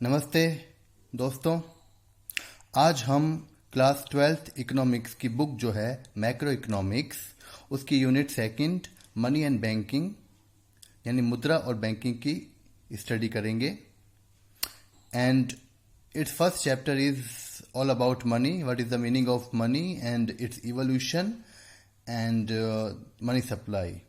नमस्ते दोस्तों। आज हम क्लास 12th इकोनॉमिक्स की बुक जो है मैक्रो इकोनॉमिक्स, उसकी unit second money and banking यानी मुद्रा और बैंकिंग की स्टडी करेंगे। And it's first chapter is all about money, what is the meaning of money and it's evolution and money supply.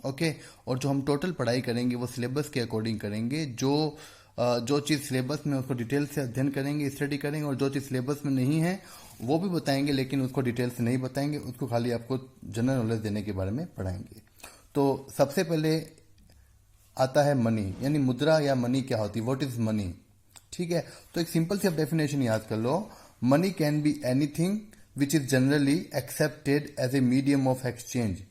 Okay, और जो हम टोटल पढ़ाई करेंगे वो सिलेबस के अकॉर्डिंग करेंगे। जो चीज़ सिलेबस में उसको डिटेल से अध्ययन करेंगे, स्टडी करेंगे, और जो चीज़ सिलेबस में नहीं है वो भी बताएंगे, लेकिन उसको डिटेल से नहीं बताएंगे, उसको खाली आपको जनरल नॉलेज देने के बारे में पढ़ाएंगे। तो सबसे पहले आता है मनी, यानी मुद्रा या मनी क्या होती है, व्हाट इज मनी। ठीक है, तो एक सिंपल सी आप डेफिनेशन याद कर लो। Money can be anything which is generally accepted as a medium of exchange,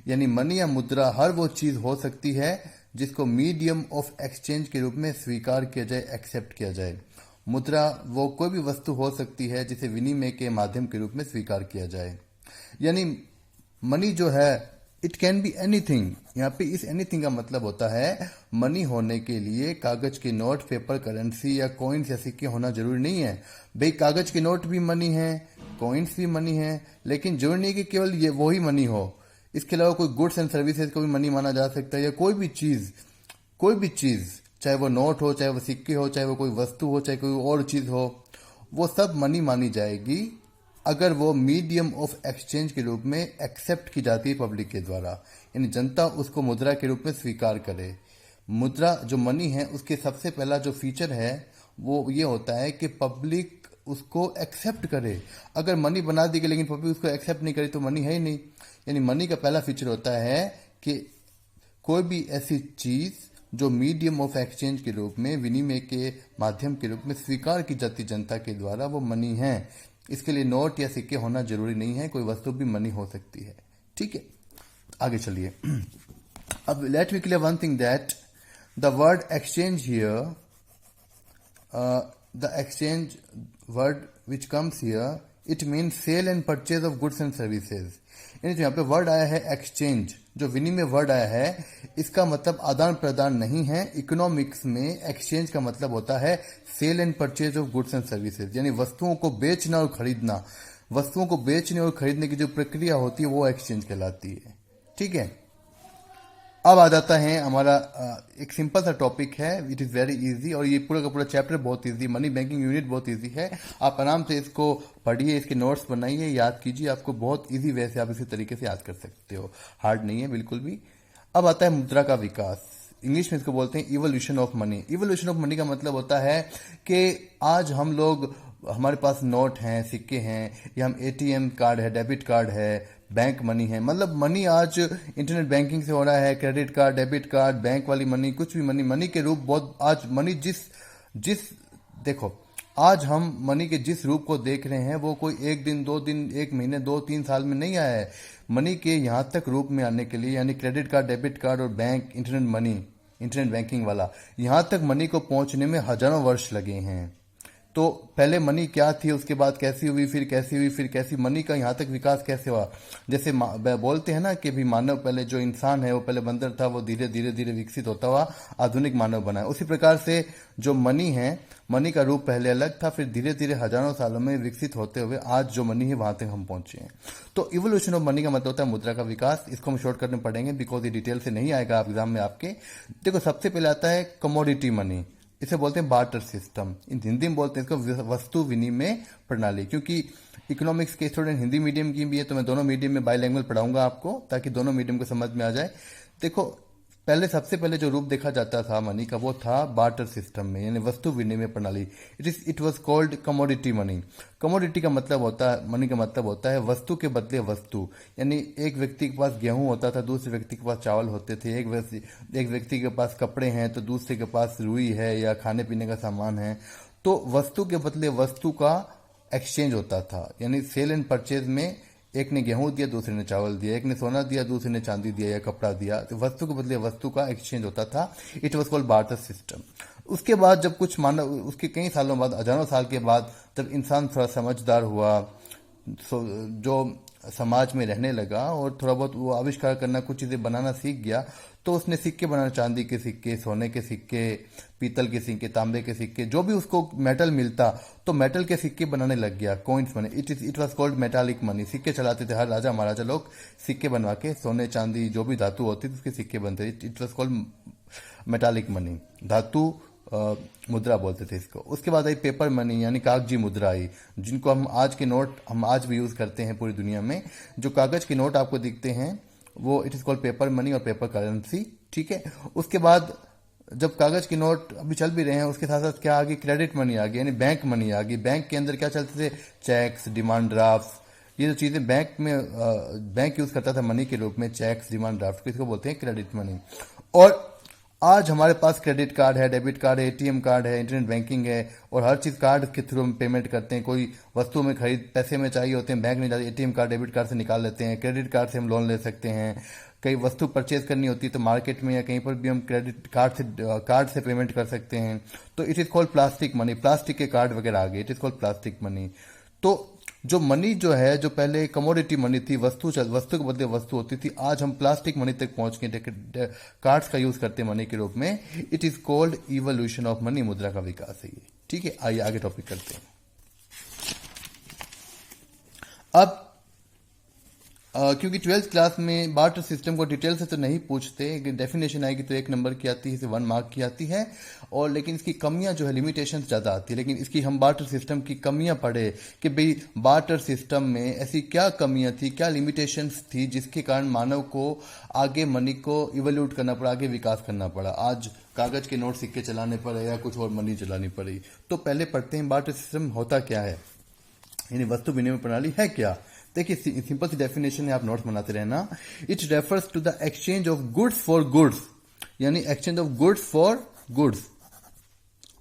यानी मनी या मुद्रा हर वो चीज हो सकती है जिसको मीडियम ऑफ एक्सचेंज के रूप में स्वीकार किया जाए, एक्सेप्ट किया जाए। मुद्रा वो कोई भी वस्तु हो सकती है जिसे विनिमय के माध्यम के रूप में स्वीकार किया जाए। यानी मनी जो है इट कैन बी एनीथिंग। यहाँ पे इस एनीथिंग का मतलब होता है मनी होने के लिए कागज के नोट, पेपर करेंसी या कॉइन्स या सिक्के होना जरूरी नहीं है। भाई कागज के नोट भी मनी है, कॉइन्स भी मनी है, लेकिन जरूरी नहीं कि केवल ये वही मनी हो। इसके अलावा कोई गुड्स एंड सर्विसेज को भी मनी माना जा सकता है, या कोई भी चीज चाहे वो नोट हो, चाहे वो सिक्के हो, चाहे वो कोई वस्तु हो, चाहे कोई और चीज हो, वो सब मनी मानी जाएगी अगर वो मीडियम ऑफ एक्सचेंज के रूप में एक्सेप्ट की जाती है पब्लिक के द्वारा, यानी जनता उसको मुद्रा के रूप में स्वीकार करे। मुद्रा जो मनी है उसके सबसे पहला जो फीचर है वो ये होता है कि पब्लिक उसको एक्सेप्ट करे। अगर मनी बना दी गई लेकिन पब्लिक उसको एक्सेप्ट नहीं करे तो मनी है ही नहीं। यानी मनी का पहला फीचर होता है कि कोई भी ऐसी चीज जो मीडियम ऑफ एक्सचेंज के रूप में, विनिमय के माध्यम के रूप में स्वीकार की जाती जनता के द्वारा, वो मनी है। इसके लिए नोट या सिक्के होना जरूरी नहीं है, कोई वस्तु भी मनी हो सकती है। ठीक है, आगे चलिए। अब let me clear one thing that the word exchange here, the exchange word which comes here, it means sale and purchase of goods and services। यानी जो यहाँ पे वर्ड आया है एक्सचेंज, जो विनिमय वर्ड आया है, इसका मतलब आदान प्रदान नहीं है। इकोनॉमिक्स में एक्सचेंज का मतलब होता है sale and purchase of goods and services, यानी वस्तुओं को बेचना और खरीदना। वस्तुओं को बेचने और खरीदने की जो प्रक्रिया होती है वो एक्सचेंज कहलाती है। ठीक है, अब आ जाता है हमारा एक सिंपल सा टॉपिक है, इट इज़ वेरी इजी, और ये पूरा का पूरा चैप्टर बहुत इजी, मनी बैंकिंग यूनिट बहुत इजी है। आप आराम से इसको पढ़िए, इसके नोट्स बनाइए, याद कीजिए, आपको बहुत इजी वे से आप इसी तरीके से याद कर सकते हो, हार्ड नहीं है बिल्कुल भी। अब आता है मुद्रा का विकास, इंग्लिश में इसको बोलते हैं evolution of money. Evolution of money का मतलब होता है कि आज हम लोग, हमारे पास नोट हैं, सिक्के हैं, या हम एटीएम कार्ड है, डेबिट कार्ड है, बैंक मनी है, मतलब मनी आज इंटरनेट बैंकिंग से हो रहा है, credit card, debit card, bank वाली मनी, कुछ भी मनी के रूप बहुत, आज मनी जिस देखो, आज हम मनी के जिस रूप को देख रहे हैं वो कोई एक दिन, 2 दिन, 1 महीने, 2-3 साल में नहीं आया है। मनी के यहाँ तक रूप में आने के लिए, यानी क्रेडिट कार्ड, डेबिट कार्ड और bank, internet money, internet banking वाला, यहाँ तक मनी को पहुंचने में हजारों वर्ष लगे हैं। तो पहले मनी क्या थी, उसके बाद कैसी हुई, फिर कैसी हुई, फिर कैसी, मनी का यहाँ तक विकास कैसे हुआ। जैसे बोलते हैं ना कि भी मानव, पहले जो इंसान है वो पहले बंदर था, वो धीरे धीरे धीरे विकसित होता हुआ आधुनिक मानव बना है। उसी प्रकार से जो मनी है, मनी का रूप पहले अलग था, फिर धीरे धीरे हजारों सालों में विकसित होते हुए आज जो मनी है वहां तक हम पहुंचे हैं। तो इवोल्यूशन ऑफ मनी का मतलब होता है मुद्रा का विकास। इसको हम शॉर्टकट में पढ़ेंगे बिकॉज ये डिटेल से नहीं आएगा एग्जाम में आपके। देखो, सबसे पहले आता है कमोडिटी मनी, इसे बोलते हैं बार्टर सिस्टम, इन हिंदी में बोलते हैं इसको वस्तु विनिमय प्रणाली। क्योंकि इकोनॉमिक्स के स्टूडेंट हिंदी मीडियम की भी है तो मैं दोनों मीडियम में बाईलैंग्वेज पढ़ाऊंगा आपको, ताकि दोनों मीडियम को समझ में आ जाए। देखो, सबसे पहले जो रूप देखा जाता था मनी का वो था बार्टर सिस्टम में, यानी वस्तु विनिमय प्रणाली। It was called commodity money. Commodity का मतलब होता है, मनी का मतलब होता है वस्तु के बदले वस्तु। यानी एक व्यक्ति के पास गेहूं होता था, दूसरे व्यक्ति के पास चावल होते थे। एक व्यक्ति के पास कपड़े हैं तो दूसरे के पास रुई है या खाने पीने का सामान है। तो वस्तु के बदले वस्तु का एक्सचेंज होता था, यानी सेल एंड परचेज में एक ने गेहूं दिया, दूसरे ने चावल दिया, एक ने सोना दिया, दूसरे ने चांदी दिया या कपड़ा दिया, तो वस्तु के बदले वस्तु का एक्सचेंज होता था। It was called barter system. उसके बाद जब कुछ मानव, उसके कई सालों बाद, हजारों साल के बाद, जब इंसान थोड़ा समझदार हुआ, जो समाज में रहने लगा और थोड़ा बहुत वो आविष्कार करना, कुछ चीज़ें बनाना सीख गया, तो उसने सिक्के बनाना, चांदी के सिक्के, सोने के सिक्के, पीतल के सिक्के, तांबे के सिक्के, जो भी उसको मेटल मिलता तो मेटल के सिक्के बनाने लग गया, कॉइन्स बने। It was called metallic money. सिक्के चलाते थे, हर राजा महाराजा लोग सिक्के बनवा के, सोने चांदी जो भी धातु होती थी उसके सिक्के बनते थे। It was called metallic money, धातु मुद्रा बोलते थे इसको। उसके बाद आई पेपर मनी यानी कागजी मुद्रा आई, जिनको हम आज के नोट हम आज भी यूज करते हैं पूरी दुनिया में। जो कागज के नोट आपको दिखते हैं वो it is called paper money और पेपर करेंसी, ठीक है। उसके बाद जब कागज के नोट अभी चल भी रहे हैं, उसके साथ साथ क्या आ गई, क्रेडिट मनी आ गई, यानी बैंक मनी आ गई। बैंक के अंदर क्या चलते थे, चेक्स, डिमांड ड्राफ्ट, ये जो चीजें बैंक में बैंक यूज करता था मनी के रूप में, चेक्स, डिमांड ड्राफ्ट, इसको बोलते हैं क्रेडिट मनी। और आज हमारे पास क्रेडिट कार्ड है, डेबिट कार्ड है, एटीएम कार्ड है, इंटरनेट बैंकिंग है, और हर चीज कार्ड के थ्रू हम पेमेंट करते हैं। कोई वस्तु में खरीद पैसे में चाहिए होते हैं, बैंक नहीं जाते, एटीएम कार्ड, डेबिट कार्ड से निकाल लेते हैं। क्रेडिट कार्ड से हम लोन ले सकते हैं। कई वस्तु परचेज करनी होती है तो मार्केट में या कहीं पर भी हम क्रेडिट कार्ड से पेमेंट कर सकते हैं। तो it is called plastic money, plastic के कार्ड वगैरह आ गए, it is called plastic money. तो जो मनी जो है, जो पहले कमोडिटी मनी थी, वस्तु के बदले वस्तु होती थी, आज हम प्लास्टिक मनी तक पहुंच गए, कार्ड्स का यूज करते हैं मनी के रूप में। It is called evolution of money, मुद्रा का विकास है ये, ठीक है। आइए आगे टॉपिक करते हैं। अब क्योंकि 12th क्लास में बार्टर सिस्टम को डिटेल से तो नहीं पूछते, डेफिनेशन आएगी तो 1 नंबर की आती है, इसे 1 मार्क की आती है, और लेकिन इसकी कमियां जो है, लिमिटेशंस ज्यादा आती है। लेकिन इसकी हम बार्टर सिस्टम की कमियां पढ़े कि भाई बार्टर सिस्टम में ऐसी क्या कमियां थी, क्या लिमिटेशंस थी जिसके कारण मानव को आगे मनी को इवोल्यूट करना पड़ा, आगे विकास करना पड़ा। आज कागज के नोट सिक्के चलाने पड़े या कुछ और मनी चलानी पड़ी। तो पहले पढ़ते हैं बार्टर सिस्टम होता क्या है, यानी वस्तु विनिमय प्रणाली है क्या। देखिए सिंपल सी डेफिनेशन है, आप नोट्स बनाते रहना। It refers to the exchange of goods for goods, यानी exchange of goods for goods,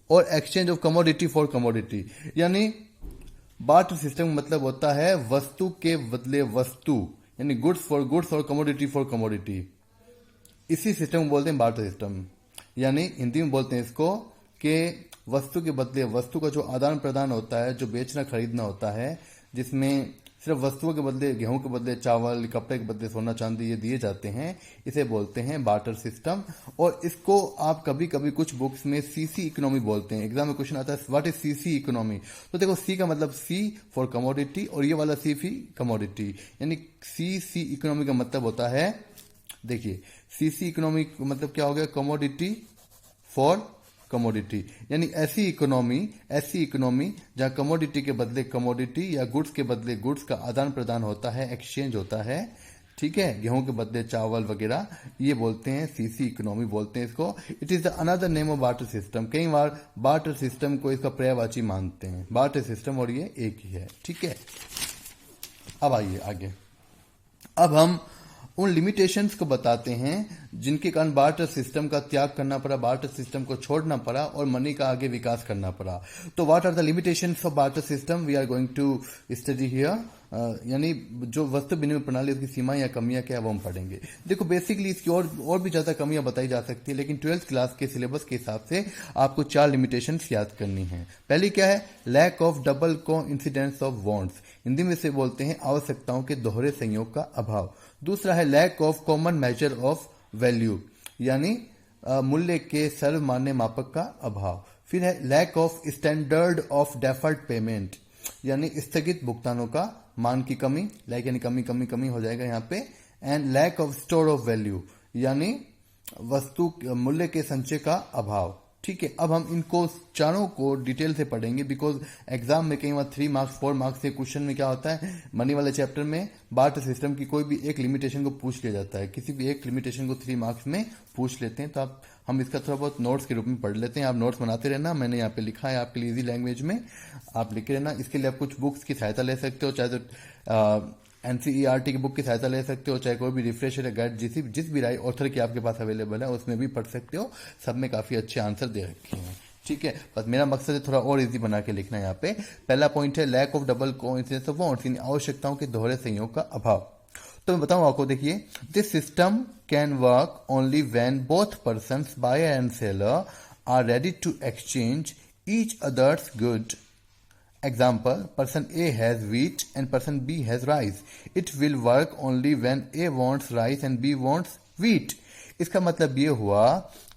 और exchange of commodity for commodity. यानी बार्टर सिस्टम मतलब होता है वस्तु के बदले वस्तु, यानी गुड्स फॉर गुड्स और कमोडिटी फॉर कमोडिटी। इसी सिस्टम को बोलते हैं बार्टर सिस्टम, यानी हिंदी में बोलते हैं इसको कि वस्तु के बदले वस्तु का जो आदान प्रदान होता है, जो बेचना खरीदना होता है, जिसमें सिर्फ वस्तुओं के बदले, गेहूं के बदले चावल, कपड़े के बदले सोना चांदी ये दिए जाते हैं, इसे बोलते हैं बार्टर सिस्टम। और इसको आप कभी कभी कुछ बुक्स में सीसी इकोनॉमी बोलते हैं। एग्जाम में क्वेश्चन आता है व्हाट इज सीसी इकोनॉमी, तो देखो सी का मतलब सी फॉर कमोडिटी और ये वाला सी फी कमोडिटी, यानी सीसी इकोनॉमी का मतलब होता है, देखिए सीसी इकोनॉमी मतलब क्या हो गया, कमोडिटी फॉर कमोडिटी, यानी ऐसी इकोनॉमी जहां कमोडिटी के बदले कमोडिटी या गुड्स के बदले गुड्स का आदान प्रदान होता है, एक्सचेंज होता है, ठीक है। गेहूं के बदले चावल वगैरह, ये बोलते हैं सीसी इकोनॉमी बोलते हैं इसको। It is the another name of barter system. कई बार बार्टर सिस्टम को इसका पर्यायवाची मानते हैं, बार्टर सिस्टम और ये एक ही है, ठीक है। अब आइए आगे, अब हम उन लिमिटेशंस को बताते हैं जिनके कारण बार्टर सिस्टम का त्याग करना पड़ा, बार्टर सिस्टम को छोड़ना पड़ा और मनी का आगे विकास करना पड़ा। तो what are the limitations of barter system we are going to study here, यानी जो वस्तु विनिमय प्रणाली उसकी सीमाएं या कमियां क्या है वो हम पढ़ेंगे। देखो बेसिकली इसकी और भी ज्यादा कमियां बताई जा सकती है, लेकिन 12th क्लास के सिलेबस के हिसाब से आपको 4 लिमिटेशंस याद करनी है। पहली क्या है, लैक ऑफ डबल को इंसिडेंस ऑफ वांट्स, हिंदी में से बोलते हैं आवश्यकताओं के दोहरे संयोग का अभाव। दूसरा है lack of common measure of value, यानी मूल्य के सर्वमान्य मापक का अभाव। फिर है lack of standard of deferred payment, यानी स्थगित भुगतानों का मान की कमी, लाइक यानी कमी हो जाएगा यहाँ पे। And lack of store of value, यानी वस्तु मूल्य के संचय का अभाव, ठीक है। अब हम इनको चारों को डिटेल से पढ़ेंगे, बिकॉज एग्जाम में कई बार 3 मार्क्स 4 मार्क्स के क्वेश्चन में क्या होता है, मनी वाले चैप्टर में बार्टर सिस्टम की कोई भी एक लिमिटेशन को पूछ लिया जाता है, किसी भी एक लिमिटेशन को 3 मार्क्स में पूछ लेते हैं। तो आप हम इसका थोड़ा बहुत नोट्स के रूप में पढ़ लेते हैं, आप नोट्स बनाते रहना, मैंने यहाँ पे लिखा है आपके लिए इजी लैंग्वेज में, आप लिखे रहना। इसके लिए आप कुछ बुक्स की सहायता ले सकते हो, चाहे तो एनसीईआरटी की बुक की सहायता ले सकते हो, चाहे कोई भी रिफ्रेशर या गाइड जिस भी राय ऑथर की आपके पास अवेलेबल है उसमें भी पढ़ सकते हो, सब में काफी अच्छे आंसर दे रखे हैं, ठीक है। बस मेरा मकसद है थोड़ा और इजी बना के लिखना है यहाँ पे। पहला पॉइंट है lack of double coincidence of wants, यानी आवश्यकताओं के दोहरे संयोग का अभाव। तो मैं बताऊं आपको, देखिए this system can work only when both persons buyer and seller are ready to exchange each others good Example, person A has wheat and person B has rice. It will work only when A wants rice and B wants wheat. इसका मतलब ये हुआ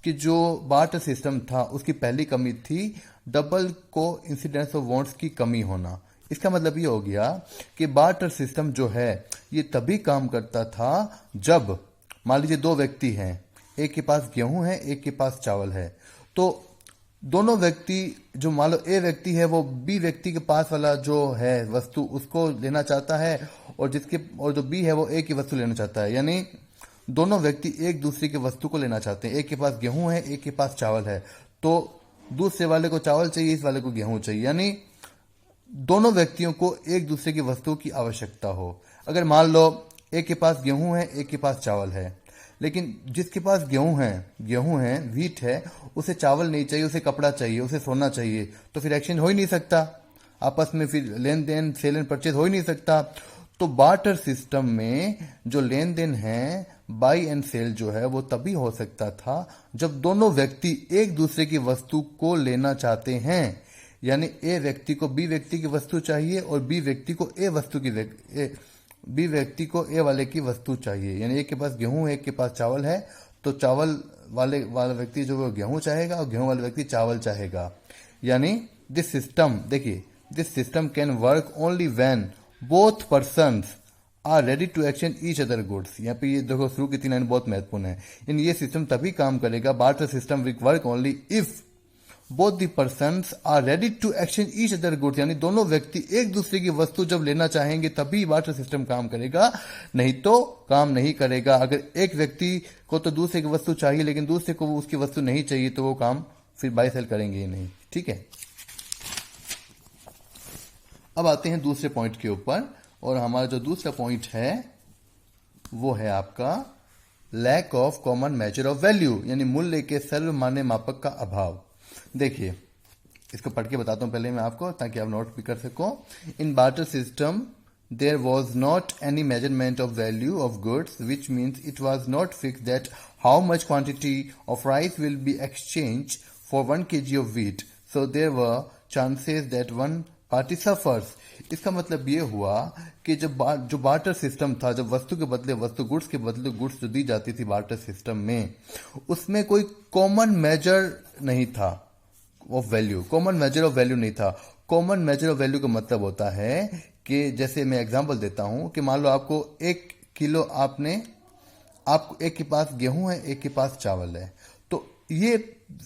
कि जो barter system था उसकी पहली कमी थी डबल को इंसिडेंस ऑफ वांट्स की कमी होना। इसका मतलब ये हो गया कि बार्टर सिस्टम जो है ये तभी काम करता था जब मान लीजिए दो व्यक्ति हैं, एक के पास गेहूं है एक के पास चावल है, तो दोनों व्यक्ति जो मान लो ए व्यक्ति है वो बी व्यक्ति के पास वाला जो है वस्तु उसको लेना चाहता है और जो बी है वो ए की वस्तु लेना चाहता है, यानी दोनों व्यक्ति एक दूसरे की वस्तु को लेना चाहते हैं। एक के पास गेहूं है एक के पास चावल है, तो दूसरे वाले को चावल चाहिए इस वाले को गेहूं चाहिए, यानी दोनों व्यक्तियों को एक दूसरे की वस्तु की आवश्यकता हो। अगर मान लो एक के पास गेहूं है एक के पास चावल है, लेकिन जिसके पास गेहूं है व्हीट है, उसे चावल नहीं चाहिए, उसे कपड़ा चाहिए, उसे सोना चाहिए, तो फिर एक्सचेंज हो ही नहीं सकता, आपस में फिर लेन देन सेल एंड परचेज हो ही नहीं सकता। तो बार्टर सिस्टम में जो लेन देन है बाई एंड सेल जो है वो तभी हो सकता था जब दोनों व्यक्ति एक दूसरे की वस्तु को लेना चाहते हैं, यानी ए व्यक्ति को बी व्यक्ति की वस्तु चाहिए और बी व्यक्ति को ए वाले की वस्तु चाहिए, यानी एक के पास गेहूं है एक के पास चावल है, तो चावल वाला व्यक्ति जो वो गेहूं चाहेगा और गेहूं वाला व्यक्ति चावल चाहेगा। यानी this system can work only when both persons are ready to exchange each other goods. यहाँ पे ये देखो शुरू की 3 लाइन बहुत महत्वपूर्ण है। इन ये सिस्टम तभी काम करेगा, barter system will work only if both the persons are ready to exchange each other goods, यानी दोनों व्यक्ति एक दूसरे की वस्तु जब लेना चाहेंगे तभी बार्टर सिस्टम काम करेगा, नहीं तो काम नहीं करेगा। अगर एक व्यक्ति को तो दूसरे की वस्तु चाहिए लेकिन दूसरे को उसकी वस्तु नहीं चाहिए तो वो काम फिर बाय सेल करेंगे ही नहीं। ठीक है, अब आते हैं दूसरे पॉइंट के ऊपर, और हमारा जो दूसरा पॉइंट है वो है आपका lack of common measure of value, यानी मूल्य के सर्वमान्य मापक का अभाव। देखिए इसको पढ़ के बताता हूं पहले मैं आपको ताकि आप नोट भी कर सको। In barter system there was not any measurement of value of goods, which means it was not fix that how much quantity of rice will be exchange for 1 kg of wheat, so there were chances that one party suffers. इसका मतलब ये हुआ कि जब जो barter system था, जब वस्तु के बदले वस्तु गुड्स के बदले गुड्स जो दी जाती थी बार्टर सिस्टम में, उसमें कोई कॉमन मेजर नहीं था of value, common measure of value नहीं था। कॉमन मेजर ऑफ वैल्यू का मतलब होता है कि जैसे मैं एग्जांपल देता हूं कि मान लो आपको 1 किलो आपको एक के पास गेहूं है एक के पास चावल है, तो ये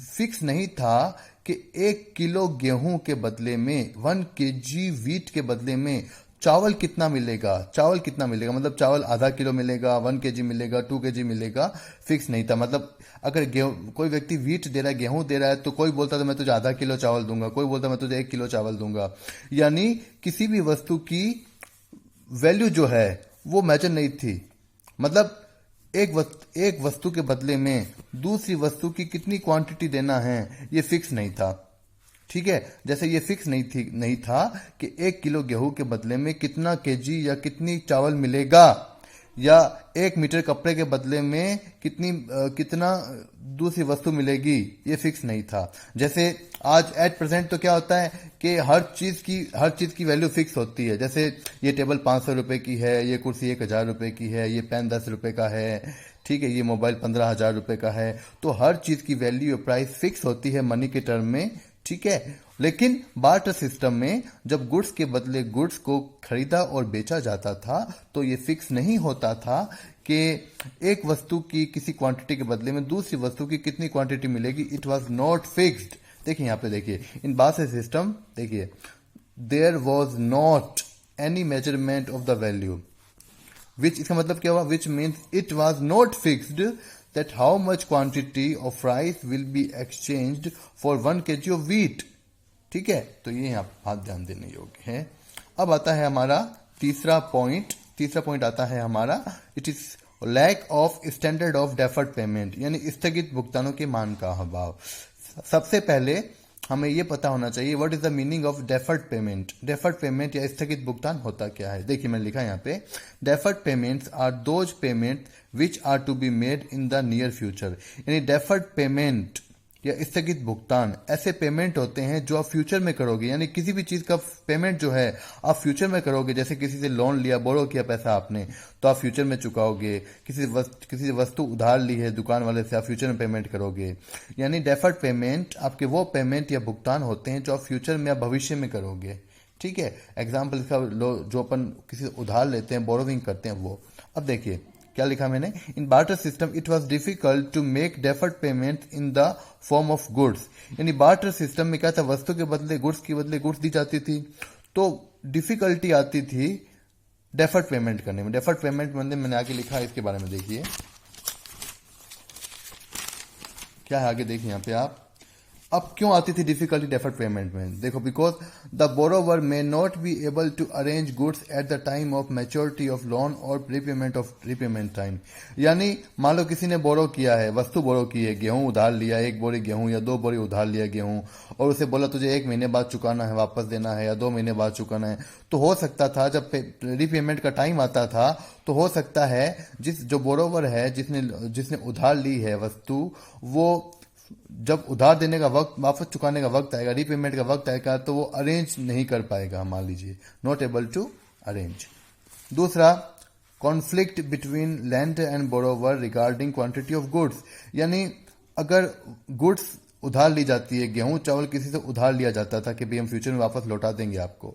फिक्स नहीं था कि 1 किलो गेहूं के बदले में 1 kg व्हीट के बदले में चावल कितना मिलेगा, मतलब चावल आधा किलो मिलेगा, 1 kg मिलेगा, 2 kg मिलेगा, फिक्स नहीं था। मतलब अगर कोई व्यक्ति व्हीट दे रहा है, गेहूं दे रहा है, तो कोई बोलता था मैं तुझे आधा किलो चावल दूंगा, कोई बोलता मैं तुझे 1 किलो चावल दूंगा, यानी किसी भी वस्तु की वैल्यू जो है वो मेजर नहीं थी। मतलब एक वस्तु के बदले में दूसरी वस्तु की कितनी क्वांटिटी देना है ये फिक्स नहीं था। ठीक है, जैसे ये फिक्स नहीं था कि 1 किलो गेहूं के बदले में कितना केजी या कितनी चावल मिलेगा, या 1 मीटर कपड़े के बदले में कितना दूसरी वस्तु मिलेगी, ये फिक्स नहीं था। जैसे आज एट प्रेजेंट तो क्या होता है कि हर चीज की वैल्यू फिक्स होती है। जैसे ये टेबल 500 रुपए की है, ये कुर्सी 1000 रुपए की है, ये पेन 10 रुपए का है, ठीक है, ये मोबाइल 15,000 रुपए का है, तो हर चीज की वैल्यू प्राइस फिक्स होती है मनी के टर्म में। ठीक है, लेकिन बार्टर सिस्टम में जब गुड्स के बदले गुड्स को खरीदा और बेचा जाता था तो ये फिक्स नहीं होता था कि एक वस्तु की किसी क्वांटिटी के बदले में दूसरी वस्तु की कितनी क्वांटिटी मिलेगी। It was not fixed. देखिए यहाँ पे देखिए इन बार्टर सिस्टम देखिए there was not any measurement of the value, which इसका मतलब क्या हुआ, which means it was not fixed that how much quantity of rice will be exchanged for 1 kg of wheat। ठीक है, तो ये यहाँ बात ध्यान देने योग्य है। अब आता है हमारा तीसरा पॉइंट आता है हमारा it is lack of standard of deferred payment, यानी स्थगित भुगतानों के मान का अभाव। सबसे पहले हमें यह पता होना चाहिए what is the meaning of deferred payment. Deferred payment या स्थगित भुगतान होता क्या है। देखिए मैंने लिखा है यहाँ पे deferred payments are those payment which are to be made in the near future, यानी डेफर्ड पेमेंट या स्थगित भुगतान ऐसे पेमेंट होते हैं जो आप फ्यूचर में करोगे, यानी किसी भी चीज़ का पेमेंट जो है आप फ्यूचर में करोगे। जैसे किसी से लोन लिया, बोरो किया पैसा आपने, तो आप फ्यूचर में चुकाओगे। किसी से वस्तु उधार ली है दुकान वाले से, आप फ्यूचर में पेमेंट करोगे। यानी डेफर्ड पेमेंट आपके वो पेमेंट या भुगतान होते हैं जो आप फ्यूचर में या भविष्य में करोगे। ठीक है, एग्जाम्पल इसका जो अपन किसी से उधार लेते हैं, बोरोविंग करते हैं वो। अब देखिए क्या लिखा मैंने, in barter system it was difficult to make deferred payment in the form of goods. यानी बार्टर सिस्टम में क्या था, वस्तु के बदले गुड्स के बदले गुड्स दी जाती थी, तो डिफिकल्टी आती थी डेफर्ड पेमेंट करने में। डेफर्ड पेमेंट मतलब मैंने आगे लिखा है, इसके बारे में देखिए क्या है आगे, देखिए यहाँ पे आप। अब क्यों आती थी डिफिकल्टी डेफर्ड पेमेंट में, देखो, because the borrower may not be able to arrange goods at the time of maturity of loan और प्रीपेमेंट ऑफ प्रीपेमेंट टाइम। यानी मान लो किसी ने बोरो किया है, वस्तु बोरो की है, गेहूं उधार लिया, 1 बोरी गेहूं या 2 बोरी उधार लिया गेहूं, और उसे बोला तुझे 1 महीने बाद चुकाना है, वापस देना है, या 2 महीने बाद चुकाना है। तो हो सकता था जब रीपेमेंट का टाइम आता था, तो हो सकता है जो बोरोवर है, जिसने उधार ली है वस्तु, वो जब उधार देने का वक्त, वापस चुकाने का वक्त आएगा, रीपेमेंट का वक्त आएगा, तो वो अरेंज नहीं कर पाएगा, मान लीजिए नॉट एबल टू अरेंज। दूसरा, conflict between lander and borrower regarding quantity of goods. यानी अगर गुड्स उधार ली जाती है, गेहूं चावल किसी से उधार लिया जाता था कि भाई हम फ्यूचर में वापस लौटा देंगे आपको,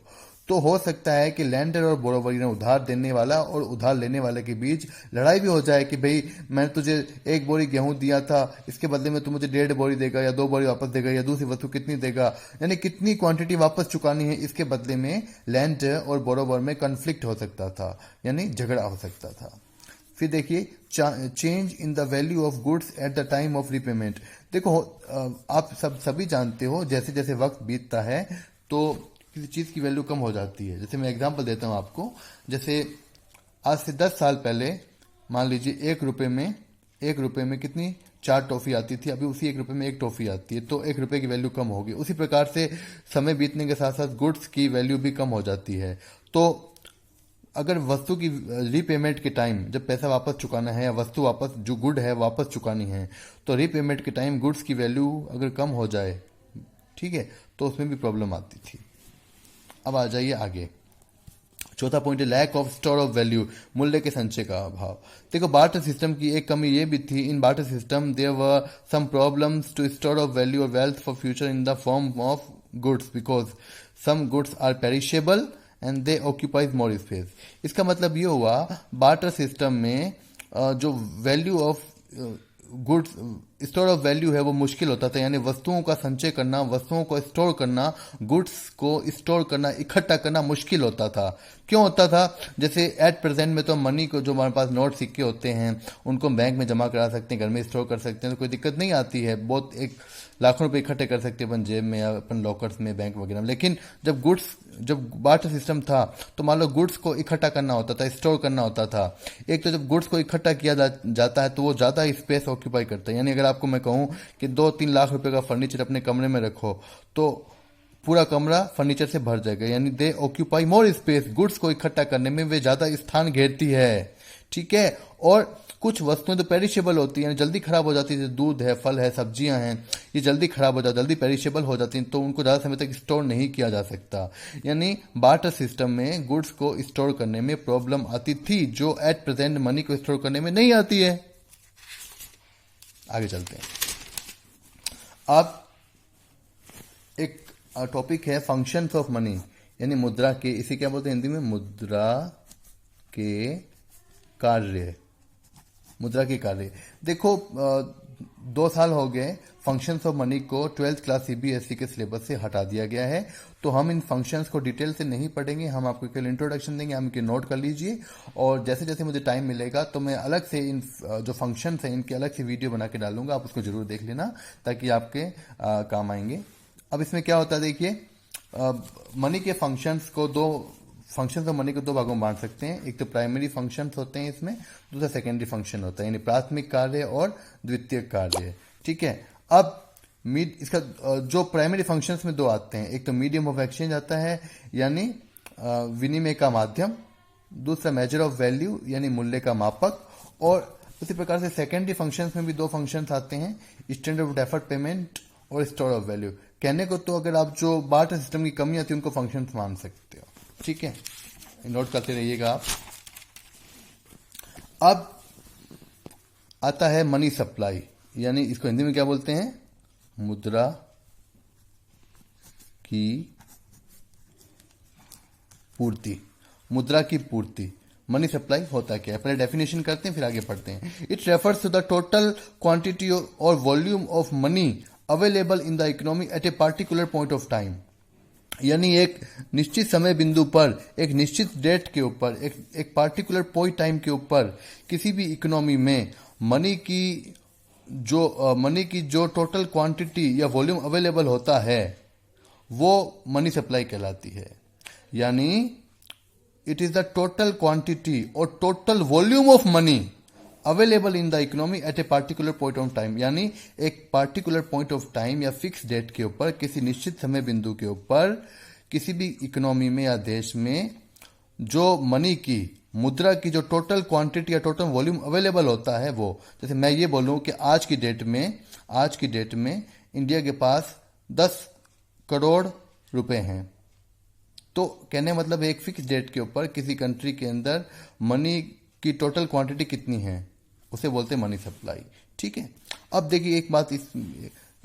तो हो सकता है कि लैंडर और बोरोवर, ने उधार देने वाला और उधार लेने वाले के बीच लड़ाई भी हो जाए कि भाई मैंने तुझे 1 बोरी गेहूं दिया था, इसके बदले में तू मुझे 1.5 बोरी देगा या 2 बोरी वापस देगा, या दूसरी वस्तु कितनी देगा, यानी कितनी क्वांटिटी वापस चुकानी है, इसके बदले में लैंडर और बोरोवर में कन्फ्लिक्ट हो सकता था, यानी झगड़ा हो सकता था। फिर देखिए, change in the value of goods at the time of repayment. देखो, आप सभी जानते हो जैसे जैसे वक्त बीतता है तो किसी चीज़ की वैल्यू कम हो जाती है। जैसे मैं एग्जांपल देता हूँ आपको, जैसे आज से 10 साल पहले मान लीजिए 1 रुपये में कितनी 4 टॉफ़ी आती थी, अभी उसी 1 रुपये में 1 टॉफ़ी आती है, तो 1 रुपये की वैल्यू कम होगी। उसी प्रकार से समय बीतने के साथ साथ गुड्स की वैल्यू भी कम हो जाती है। तो अगर वस्तु की रीपेमेंट के टाइम, जब पैसा वापस चुकाना है या वस्तु वापस, जो गुड है वापस चुकानी है, तो रीपेमेंट के टाइम गुड्स की वैल्यू अगर कम हो जाए, ठीक है, तो उसमें भी प्रॉब्लम आती थी। अब आ जाइए आगे, चौथा पॉइंट है lack of store of value, मूल्य के संचय का अभाव। देखो, बार्टर सिस्टम की एक कमी ये भी थी, in barter system there were some problems to store of value और wealth for future in the form of goods, because some goods are perishable and they occupies more space. इसका मतलब ये हुआ, बार्टर सिस्टम में जो value of goods, store of value है, वो मुश्किल होता था। यानी वस्तुओं का संचय करना, वस्तुओं को स्टोर करना, गुड्स को स्टोर करना, इकट्ठा करना मुश्किल होता था। क्यों होता था? जैसे एट प्रेजेंट में तो मनी को, जो हमारे पास नोट सिक्के होते हैं, उनको बैंक में जमा करा सकते हैं, घर में स्टोर कर सकते हैं, तो कोई दिक्कत नहीं आती है। बहुत एक लाखों रुपए इकट्ठे कर सकते हैं अपन जेब में या अपन लॉकर्स में, बैंक वगैरह में। लेकिन जब बार्टर सिस्टम था, तो मान लो गुड्स को इकट्ठा करना होता था, स्टोर करना होता था। एक तो जब गुड्स को इकट्ठा किया जाता है तो वो ज़्यादा स्पेस ऑक्यूपाई करता है। यानी अगर आपको मैं कहूँ कि 2-3 लाख रुपए का फर्नीचर अपने कमरे में रखो, तो पूरा कमरा फर्नीचर से भर जाएगा। यानी दे ऑक्यूपाई मोर स्पेस, गुड्स को इकट्ठा करने में वे ज़्यादा स्थान घेरती है, ठीक है। और कुछ वस्तुएं तो पेरिशेबल होती हैं, जल्दी खराब हो जाती है, जैसे दूध है, फल है, सब्जियां हैं, ये जल्दी खराब हो जाती, जल्दी पेरिशेबल हो जाती हैं, तो उनको ज़्यादा समय तक स्टोर नहीं किया जा सकता। यानी बार्टर सिस्टम में गुड्स को स्टोर करने में प्रॉब्लम आती थी, जो एट प्रेजेंट मनी को स्टोर करने में नहीं आती है। आगे चलते हैं। अब एक टॉपिक है फंक्शंस ऑफ मनी, यानी मुद्रा के, इसे क्या बोलते हैं हिंदी में? मुद्रा के कार्य। मुद्रा के कार्य। देखो, 2 साल हो गए फंक्शंस ऑफ मनी को 12th क्लास CBSE के सिलेबस से हटा दिया गया है, तो हम इन फंक्शंस को डिटेल से नहीं पढ़ेंगे। हम आपको केवल इंट्रोडक्शन देंगे, हम इनके नोट कर लीजिए, और जैसे जैसे मुझे टाइम मिलेगा तो मैं अलग से इन जो फंक्शंस हैं इनके अलग से वीडियो बना के डालूंगा, आप उसको जरूर देख लेना ताकि आपके काम आएंगे। अब इसमें क्या होता है, देखिए, मनी के फंक्शंस ऑफ मनी को 2 भागों में बांट सकते हैं। एक तो प्राइमरी फंक्शंस होते हैं इसमें, दूसरा सेकेंडरी फंक्शन होता है, यानी प्राथमिक कार्य और द्वितीयक कार्य, ठीक है। अब इसका जो प्राइमरी फंक्शंस में 2 आते हैं, एक तो मीडियम ऑफ एक्सचेंज आता है, यानी विनिमय का माध्यम, दूसरा मेजर ऑफ वैल्यू, यानी मूल्य का मापक, और उसी प्रकार से सेकेंडरी फंक्शंस में भी दो फंक्शंस आते हैं, स्टैंडर्ड ऑफ डेफर्ड पेमेंट और स्टोर ऑफ वैल्यू। कहने को तो अगर आप जो बार्टर सिस्टम की कमी आती है उनको फंक्शंस मान सकते हो, ठीक है, नोट करते रहिएगा आप। अब आता है मनी सप्लाई, यानी इसको हिंदी में क्या बोलते हैं, मुद्रा की पूर्ति। मुद्रा की पूर्ति, मनी सप्लाई होता क्या है, पहले डेफिनेशन करते हैं फिर आगे पढ़ते हैं। It refers to the total quantity और volume of money available in the economy at a particular point of time, यानी एक निश्चित समय बिंदु पर, एक निश्चित डेट के ऊपर, एक पार्टिकुलर पॉइंट टाइम के ऊपर किसी भी इकोनॉमी में मनी की जो टोटल क्वांटिटी या वॉल्यूम अवेलेबल होता है वो मनी सप्लाई कहलाती है। यानी it is the total quantity और total volume of money available in the economy at a particular point of time, यानी एक पार्टिकुलर पॉइंट ऑफ टाइम या फिक्स डेट के ऊपर, किसी निश्चित समय बिंदु के ऊपर किसी भी इकोनॉमी में या देश में जो मनी की, मुद्रा की जो टोटल क्वांटिटी या टोटल वॉल्यूम अवेलेबल होता है वो, जैसे मैं ये बोलूं कि आज की डेट में इंडिया के पास 10 करोड़ रुपए हैं, तो कहने मतलब एक फिक्स डेट के ऊपर किसी कंट्री के अंदर मनी की टोटल क्वांटिटी कितनी है उसे बोलते हैं मनी सप्लाई, ठीक है। अब देखिए एक बात, इस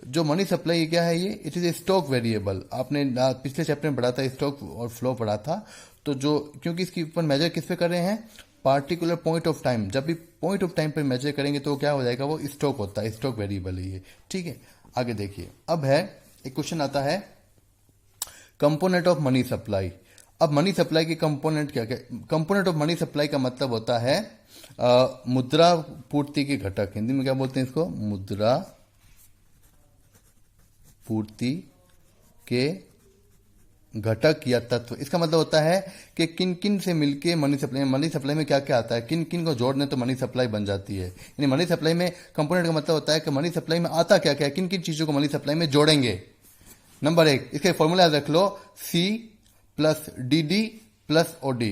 जो मनी सप्लाई क्या है, ये it is a stock variable. आपने पिछले चैप्टर में पढ़ा था, स्टॉक और फ्लो पढ़ा था, तो जो क्योंकि इसकी ऊपर मेजर किस पे कर रहे हैं, पार्टिकुलर पॉइंट ऑफ टाइम, जब भी पॉइंट ऑफ टाइम पे मेजर करेंगे तो क्या हो जाएगा, वो स्टॉक होता है, स्टॉक वेरिएबल है ये, ठीक है। आगे देखिए, अब है एक क्वेश्चन आता है कंपोनेंट ऑफ मनी सप्लाई। अब मनी सप्लाई के कंपोनेंट क्या क्या, कंपोनेंट ऑफ मनी सप्लाई का मतलब होता है मुद्रा पूर्ति के घटक, हिंदी में क्या बोलते हैं इसको, मुद्रा पूर्ति के घटक या तत्व। इसका मतलब होता है कि किन किन से मिलके मनी सप्लाई में क्या क्या आता है, किन किन को जोड़ने तो मनी सप्लाई बन जाती है। यानी मनी सप्लाई में कंपोनेंट का मतलब होता है कि मनी सप्लाई में आता क्या क्या, किन किन चीजों को मनी सप्लाई में जोड़ेंगे। नंबर 1, इसके फॉर्मूला याद रख लो, C plus DD plus OD,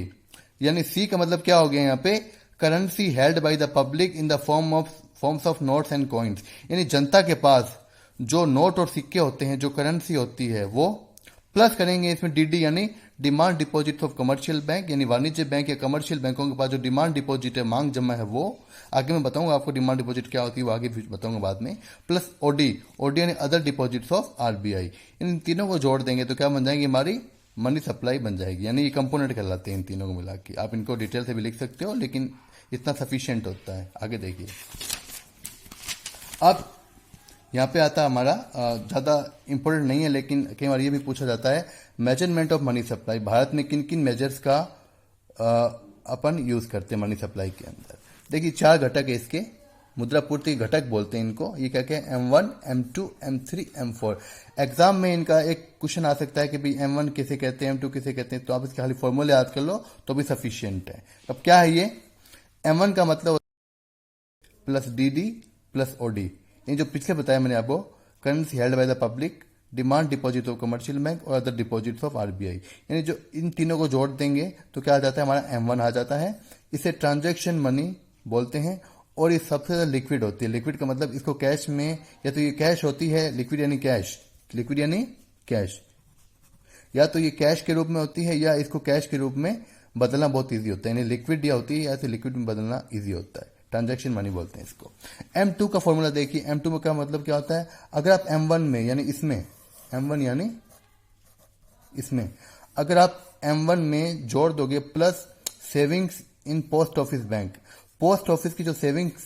यानी C का मतलब क्या हो गया यहाँ पे, currency held by the public in the forms of notes and coins, यानी जनता के पास जो नोट और सिक्के होते हैं, जो करेंसी होती है वो, प्लस करेंगे इसमें DD यानी demand deposit of commercial bank, यानी वाणिज्य बैंक या कमर्शियल बैंकों के पास जो डिमांड डिपॉजिट है, मांग जमा है, वो आगे मैं बताऊंगा आपको डिमांड डिपॉजिट क्या होती है, वो आगे बताऊंगा बाद में, प्लस OD यानी अदर डिपॉजिट्स ऑफ RBI। इन तीनों को जोड़ देंगे तो क्या बन जाएंगे, हमारी मनी सप्लाई बन जाएगी, यानी ये कंपोनेंट कहलाते हैं इन तीनों को मिला के। आप इनको डिटेल से भी लिख सकते हो, लेकिन इतना सफिशियंट होता है। आगे देखिए, अब यहाँ पे आता है हमारा, ज़्यादा इंपॉर्टेंट नहीं है लेकिन कई बार ये भी पूछा जाता है, measurement of money supply. Bharat में किन किन मेजर्स का अपन यूज करते हैं मनी सप्लाई के अंदर। देखिए 4 घटक है इसके, मुद्रा पूर्ति घटक बोलते हैं इनको। ये क्या क्या है, M1, M2, M3, M4। Exam में इनका एक क्वेश्चन आ सकता है कि भाई M1 किसे कहते हैं, M2 किसे कहते हैं, तो आप इसके खाली फॉर्मूले याद कर लो तो भी सफिशियंट है। अब क्या है ये, M1 का मतलब प्लस DD प्लस OD, ये जो पिछले बताया मैंने आपको, currency held by the public, demand deposit of commercial bank और अदर डिपॉजिट्स ऑफ RBI, यानी जो इन तीनों को जोड़ देंगे तो क्या आ जाता है, हमारा M1 आ जाता है। इसे ट्रांजैक्शन मनी बोलते हैं और ये सबसे ज्यादा लिक्विड होती है। लिक्विड का मतलब इसको कैश में, या तो ये कैश होती है, लिक्विड यानी कैश, लिक्विड यानी कैश, या तो ये कैश के रूप में होती है या इसको कैश के रूप में बदलना बहुत ईजी होता है, यानी लिक्विड या होती है या तो लिक्विड में बदलना ईजी होता है, ट्रांजैक्शन मनी बोलते हैं इसको। M2 का फॉर्मूला देखिए, M2 में का मतलब क्या होता है, अगर आप M1 में यानी इसमें, M1 यानी इसमें अगर आप M1 में जोड़ दोगे plus savings in post office bank, post office की जो सेविंग्स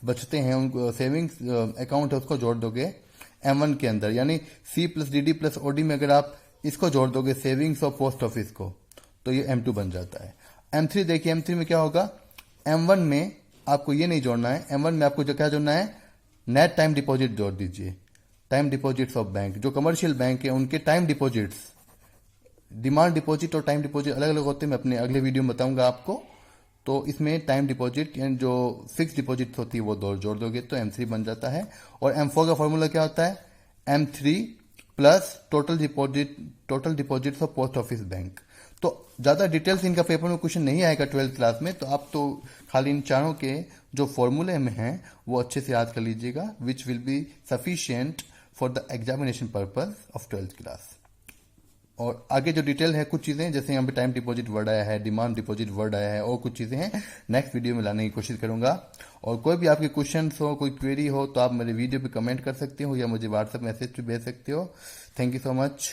बचते हैं उनको, सेविंग्स अकाउंट है उसको जोड़ दोगे M1 के अंदर, यानी C plus DD plus OD में अगर आप इसको जोड़ दोगे सेविंग्स ऑफ पोस्ट ऑफिस को, तो ये M2 बन जाता है। M3 देखिए, M3 में क्या होगा, M1 में आपको ये नहीं जोड़ना है, M1 में आपको जो क्या जोड़ना है, नेट टाइम डिपॉजिट जोड़ दीजिए, टाइम डिपॉजिट्स ऑफ बैंक, जो कमर्शियल बैंक है उनके टाइम डिपॉजिट्स, डिमांड डिपॉजिट और टाइम डिपॉजिट अलग अलग होते हैं, मैं अपने अगले वीडियो में बताऊंगा आपको। तो इसमें टाइम डिपॉजिट यानी जो फिक्स डिपॉजिट होती है वो दो जोड़ दोगे तो M3 बन जाता है। और M4 का फॉर्मूला क्या होता है, M3 plus total deposits of post office bank. तो ज़्यादा डिटेल्स इनका पेपर में क्वेश्चन नहीं आएगा 12th क्लास में, तो आप तो खाली इन चारों के जो फॉर्मूले में हैं वो अच्छे से याद कर लीजिएगा, which will be sufficient for the examination purpose of 12th class. और आगे जो डिटेल है कुछ चीज़ें, जैसे यहाँ पे टाइम डिपॉजिट वर्ड आया है, डिमांड डिपॉजिट वर्ड आया है, और कुछ चीज़ें हैं नेक्स्ट वीडियो में लाने की कोशिश करूंगा। और कोई भी आपके क्वेश्चन हो, कोई क्वेरी हो, तो आप मेरे वीडियो पे कमेंट कर सकते हो या मुझे व्हाट्सएप मैसेज पे भेज सकते हो। Thank you so much.